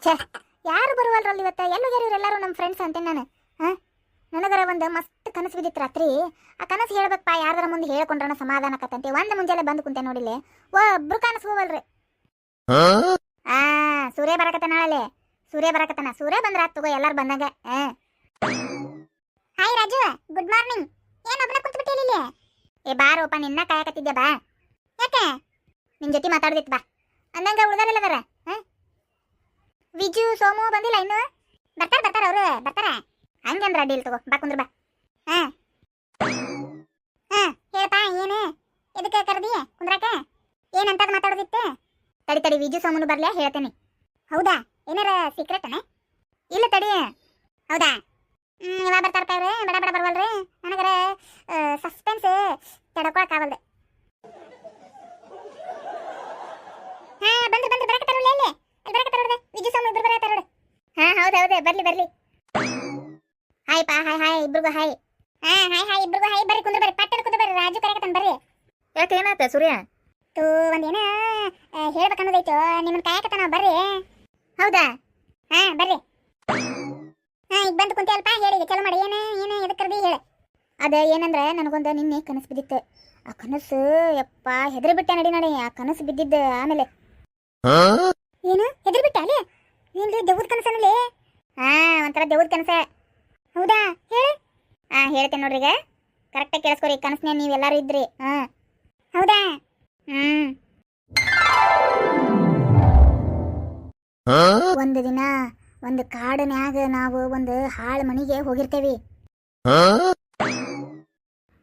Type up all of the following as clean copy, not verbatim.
ಛೇ, ಯಾರು ಬರುವಲ್ರಲ್ಲ ಇವತ್ತು? ಎಲ್ಲೋಗ್ಯಾರ ಇವರೆಲ್ಲರೂ ನಮ್ಮ ಫ್ರೆಂಡ್ಸ್ ಅಂತೇನೆ ನಾನು. ನನಗರ ಒಂದು ಮಸ್ತ್ ಕನಸು ಬಿದ್ದಿತ್ತು ರಾತ್ರಿ. ಆ ಕನಸು ಹೇಳ್ಬೇಕಪ್ಪ, ಯಾರ್ದಾರ ಮುಂದೆ ಹೇಳ್ಕೊಂಡ್ರಣ ಸಮಾಧಾನ ಆಕತ್ತಂತೆ. ಒಂದು ಮುಂಜಾನೆ ಬಂದು ಕುಂತೆ ನೋಡಿಲ್ಲ, ಒಬ್ರು ಕನಸು ಹೋಗಲ್ರಿ. ಸೂರ್ಯ ಬರಕತ್ತ ನಾಳೆ, ಸೂರ್ಯ ಬರಕತ್ತನ. ಸೂರ್ಯ ಬಂದ್ರ ತಗೋ, ಎಲ್ಲಾರು ಬಂದಾಗ. Hi Raju, good morning. ಏನ್ ಒಬ್ಬನ ಕುಂತ ಬಿಟ್ಟಿಲ್ಲ? ಏ ಬಾರೋಪ, ನಿನ್ನ ಕಾಯಕತ್ತಿದ್ದೆ ಬಾ. ಯಾಕೆ? ನಿನ್ ಜೊತೆ ಮಾತಾಡ್ದಿತ್ತು ಬಾ. ಅಂದಂಗ ಉಳ್ದಾರಲ್ಲದಾರ ವಿಜು ಸೋಮು ಬಂದಿಲ್ಲ ಇನ್ನು? ಬರ್ತಾರ ಅವ್ರು ಬರ್ತಾರ. ಹಂಗಂದ್ರ ಅಡ್ಡಿಲ್ ತಗೋ, ಬಾ ಕುಂದ್ರ ಬಾ. ಹೇಳಪ್ಪ, ಏನು ಎದಕ್ಕೆ ಕರ್ದಿ ಕುಂದ್ರಾಕ? ಏನಂತದ್ ಮಾತಾಡೋದಿತ್ತು? ತಡಿ ವಿಜು ಸೋಮನು ಬರ್ಲಿ, ಹೇಳ್ತೇನೆ. ಹೌದಾ? ಏನಾರ ಸೀಕ್ರೆಟ್ ಅಣ್ಣ? ಇಲ್ಲ ತಡಿ. ಹೌದಾ? ಯಾವಾಗ ಬರ್ತಾರಪ್ಪ ಅವ್ರು? ಬಡ ಬಡ ಬರ್ವಲ್ರಿ. ನನಗರ ಸಸ್ಪೆನ್ಸ್ ತಡ್ಕೊಳಕ್ ಆಗಲ್ದೆ. ಬಂದು ಬರಕತ್ತಾರಲ್ಲ, ಅಲ್ಲಿ ಬರಕತ್ತಾರ ವಿಜು ಸೋಮು ಇಬ್ರು ಬರಕತ್ತಾರ. ಹೌದು ಬರ್ಲಿ. ಹಾಯ್ ಪಾ, ಹಾಯ್ ಇಬ್ರಿಗೂ ಹಾಯ್. ಹಾಯ್ ಇಬ್ರಿಗೂ ಹಾಯ್. ಬರ್ರಿ ಕುಂದ್ರ, ಬರ್ರಿ ಪಟ್ಟದ ಕುಂದ್ರ, ಬರ್ರಿ. ರಾಜು ಕರೆಕತ್ತಾನ, ಬರ್ರಿ. ಯಾಕೆ ಏನಾಯ್ತ ಸೂರ್ಯ? ಒಂದೇನ ಹೇಳ್ಬೇಕನ್ನೋದೈತು, ನಿಮ್ಮನ್ನ ಕಾಯಕತ್ತಾನ, ಬರ್ರಿ. ಹೌದಾ? ಬರ್ರಿ. ಈಗ ಬಂದು ಕುಂತೆ ಅಲ್ಪ, ಹೇಳಿ ಚಲೋ ಮಾಡಿ. ಏನು ಎದಕ್ಕೆ ಕರ್ದಿ ಹೇಳ. ಅದ ಏನಂದ್ರೆ, ನನಗೊಂದು ನಿನ್ನೆ ಕನಸು ಬಿದ್ದಿತ್ತು. ಆ ಕನಸು ಯಪ್ಪ ಹೆದರಿ ಬಿಟ್ಟೆ. ನಡಿ ಆ ಕನಸು ಬಿದ್ದಿದ್ದ. ಆಮೇಲೆ ಏನು ಹೆದರಿ ಬಿಟ್ಟ? ಅಲ್ಲಿ ಏನ್ರಿ ದೆವ್ವದ ಕನಸನಲ್ಲಿ? ಒಂಥರ ದೆವ್ವದ ಕನಸ. ಹೌದಾ? ಹೇಳಿ. ಹೇಳ್ತೇನೆ ನೋಡ್ರಿ. ಈಗ ಕರೆಕ್ಟಾಗಿ ಕೇಳಿಸ್ಕೊರಿ. ಕನಸನ್ನೇ ನೀವೆಲ್ಲರೂ ಇದ್ರಿ. ಹೌದಾ? ಒಂದು ದಿನ ಒಂದು ಕಾಡನ್ಯಾಗ ನಾವು ಒಂದು ಹಾಳು ಮನಿಗೆ ಹೋಗಿರ್ತೇವಿ.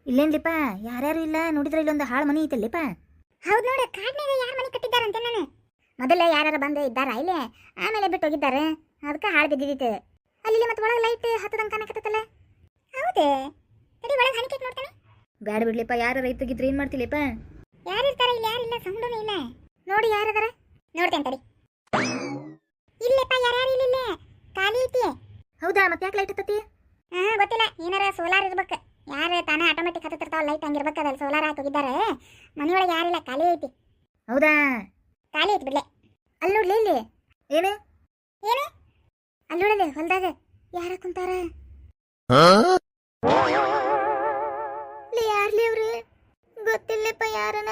ಇಲ್ಲೇನ್ಲಿಪ್ಪ, ಯಾರ್ಯಾರು ಇಲ್ಲ ನೋಡಿದ್ರೆ ಇಲ್ಲೊಂದು ಹಾಳು ಮನಿ ಐತಲ್ಲಿಪ್ಪ. ಹೌದು ನೋಡ, ಕಾಡ್ನಾಗ ಯಾರು ಮನಿ ಕಟ್ಟಿದ್ದಾರಂತೆ. ನಾನು ಮೊದಲೇ ಯಾರು ಬಂದು ಇದ್ದಾರ ಇಲ್ಲೇ, ಆಮೇಲೆ ಬಿಟ್ಟು ಹೋಗಿದ್ದಾರೆ. ಅದಕ್ಕೆ ಹಾಳು ಬಿದ್ದಿದ್ದಿತ್ತು. ಅಲ್ಲಿ ಮತ್ತೆ ಒಳಗೆ ಲೈಟ್ ಹತ್ತದಂಗೆ ಕಾಣಕತ್ತಲ್ಲ. ಹೌದೇ? ತಡಿ ಒಳಗೆ ಹಣಿಕೆ ನೋಡ್ತಾನೆ. ಬ್ಯಾಡ ಬಿಡ್ಲಿಪ್ಪ, ಯಾರು ರೈತಗಿದ್ರೆ ಏನ್ ಮಾಡ್ತಿಲ್ಲಿಪ್ಪ? ಯಾರಿರ್ತಾರ ಇಲ್ಲಿ? ಯಾರಿಲ್ಲ, ಸೌಂಡೂ ಇಲ್ಲ. ನೋಡಿ ಯಾರದಾರ, ನೋಡ್ತೇನೆ ತಡಿ. ಇಲ್ಲಪ್ಪ, ಯಾರ್ಯಾರು ಇಲ್ಲ, ಖಾಲಿ ಐತಿ. ಹೌದಾ? ಮತ್ತೆ ಯಾಕೆ ಲೈಟ್ ಹತ್ತತಿ? ಗೊತ್ತಿಲ್ಲ, ಏನಾರ ಸೋಲಾರ್ ಇರ್ಬೇಕು. ಯಾರು ತಾನೇ ಆಟೋಮೆಟಿಕ್ ಹತ್ತಿರ್ತಾವ ಲೈಟ್, ಹಂಗಿರ್ಬೇಕು. ಅದ್ರಲ್ಲಿ ಸೋಲಾರ್ ಹಾಕಿ ಹೋಗಿದ್ದಾರೆ. ಮನೆಯೊಳಗೆ ಯಾರಿಲ್ಲ, ಖಾಲಿ ಐತಿ. ಹೌದಾ? ಖಾಲಿ ಐತಿ ಬಿಡ್ಲೆ. ಅಲ್ಲಿ ನೋಡ್ಲಿ, ಇಲ್ಲಿ ಏನು ಅಲ್ಲಿ ನೋಡಲಿ, ಹೊಲ್ದಾಗ ಯಾರ ಕುಂತಾರ? ಯಾರ್ಲಿ ಅವ್ರು? ಗೊತ್ತಿಲ್ಲಪ್ಪ ಯಾರನ.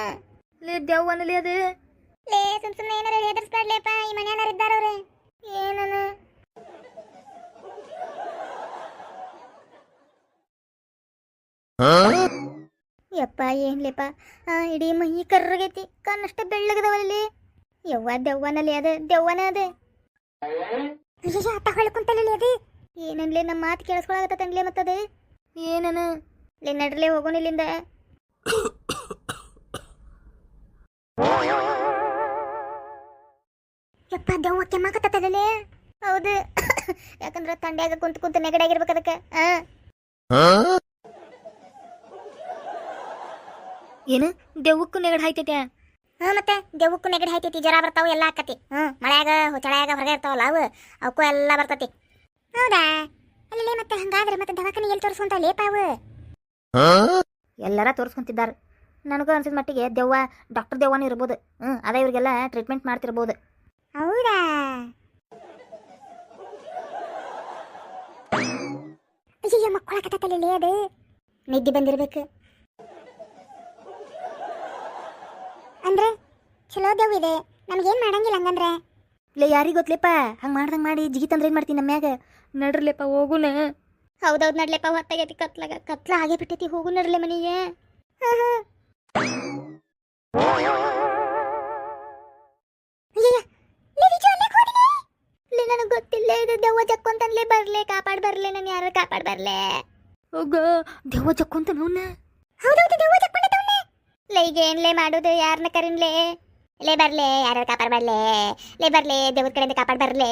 ದೆವ್ವನಲ್ಲಿ ಅದು. ಸುಮ್ನೆ ಏನಾರ ಹೆದರ್ಸ್ಬೇಡ್ಲೇಪ. ಈ ಮನೆಯವ್ರು ಇದ್ದಾರ ಅವ್ರೆ. ಏನನ ಯಪ್ಪ, ಏನ್ಲೇಪ, ಇಡೀ ಮೈ ಕರ್ರಗೈತಿ, ಕಣ್ಣಷ್ಟ ಬೆಳ್ಳಗದವಲ್ಲಿ. ಯವ್ವ, ದೆವ್ವನಲ್ಲಿ ಅದ, ದೆವ್ವನ ಅದ. ಕುಂತಲ್ಲಿ ಅದು ಏನನ್ಲೇ? ನಮ್ಮ ಮಾತು ಕೇಳಿಸ್ಕೊಳಗತ್ತನ್ಲೇ ಮತ್ತದ. ಏನನ ಲೇ? ನಡ್ರಲೇ ಹೋಗೋಣ ಇಲ್ಲಿಂದ. ಯಪ್ಪ, ದೆವ್ವ ಕೆಮ್ಮಕತ್ತದಲ್ಲೇ. ಹೌದು, ಯಾಕಂದ್ರೆ ತಂಡ್ಯಾಗ ಕುಂತ ನೆಗಡಾಗಿರ್ಬೇಕು ಅದಕ್ಕೆ. ಏನು ದೆವ್ವಕ್ಕೂ ನೆಗಡ್ ಹಾಯ್ತೈತೆ? ಮತ್ತೆ ದೆವ್ವಕ್ಕೂ ನೆಗಡಿ ಹಾಯ್ತೈತಿ, ಜ್ವರ ಬರ್ತಾವ, ಎಲ್ಲ ಆಕತಿ. ಮಳೆಯಾಗ ಚಳಿಯಾಗ ಹೊರಗೆ ಇರ್ತಾವಲ್ಲ ಅವು, ಅವಕ್ಕೂ ಎಲ್ಲ ಬರ್ತತಿ. ಹೌದಾ? ಅಲ್ಲಿ ಮತ್ತೆ ಹಂಗಾದ್ರೆ ಮತ್ತೆ ದವಾಖಾನೆ ಎಲ್ಲಿ ತೋರಿಸ್ಕೊಂತ ಲೇಪ ಅವು? ಎಲ್ಲಾರ ತೋರಿಸ್ಕೊಂತಿದ್ದಾರೆ. ನನಗೂ ಅನ್ಸಿದ ಮಟ್ಟಿಗೆ ದೆವ್ವ, ಡಾಕ್ಟರ್ ದೆವ್ವನೂ ಇರ್ಬೋದು. ಅದ ಇವ್ರಿಗೆಲ್ಲ ಟ್ರೀಟ್ಮೆಂಟ್ ಮಾಡ್ತಿರ್ಬೋದು. ಹೌದಾ? ಅಯ್ಯೋ, ಮಕ್ಕಳ ಕತ್ತಲ್ಲಿ ಅದು ನಿದ್ದೆ ಬಂದಿರ್ಬೇಕು. ಅಂದ್ರೆ ಚಲೋ ದೇವ್ ಇದೆ, ನಮ್ಗೇನ್ ಮಾಡಂಗಿಲ್ಲ ಹಂಗಂದ್ರೆ. ಇಲ್ಲ, ಯಾರಿಗೆ ಗೊತ್ತಲೇಪ, ಹಂಗೆ ಮಾಡ್ದಂಗೆ ಮಾಡಿ ಜಿಗಿತಂದ್ರೆ ಏನು ಮಾಡ್ತೀನಿ ನಮ್ಯಾಗ. ನಡ್ರಲೇಪ, ಹೋಗುನ. ಹೌದೌದು, ನಡ್ಲೇಪ, ಹೊತ್ತಾಗೈತಿ, ಕತ್ಲ ಆಗೇ ಬಿಟ್ಟೈತಿ. ಹೋಗು ನಡ್ಲೆ ಮನೆಗೆ. ನನಗೆ ಗೊತ್ತಿಲ್ಲ, ಇದು ದೆವ್ವ ಜಕ್ಕೊಂತನ್ಲೇ. ಬರ್ಲೆ, ಕಾಪಾಡ್ ಬರ್ಲೆ, ನಾನು ಯಾರು ಕಾಪಾಡ್ ಬರ್ಲೆ. ಹೋಗ, ದೆವ್ವ ಜಕ್ಕೊಂತ ನೋನ. ಹೌದೌದು, ದೆವ್ವ ಜಕ್ಕೊಂಡ ಈಗ ಏನ್ಲೇ ಮಾಡೋದು? ಯಾರನ್ನ ಕರೀನ್ಲೇ? ಲೇ ಬರ್ಲೆ, ಯಾರು ಕಾಪಾಡ್ ಬರ್ಲೆ. ಲೇ ಬರ್ಲೆ, ದೇವ್ರ ಕಡೆಯಿಂದ ಕಾಪಾಡ್ ಬರ್ಲೆ.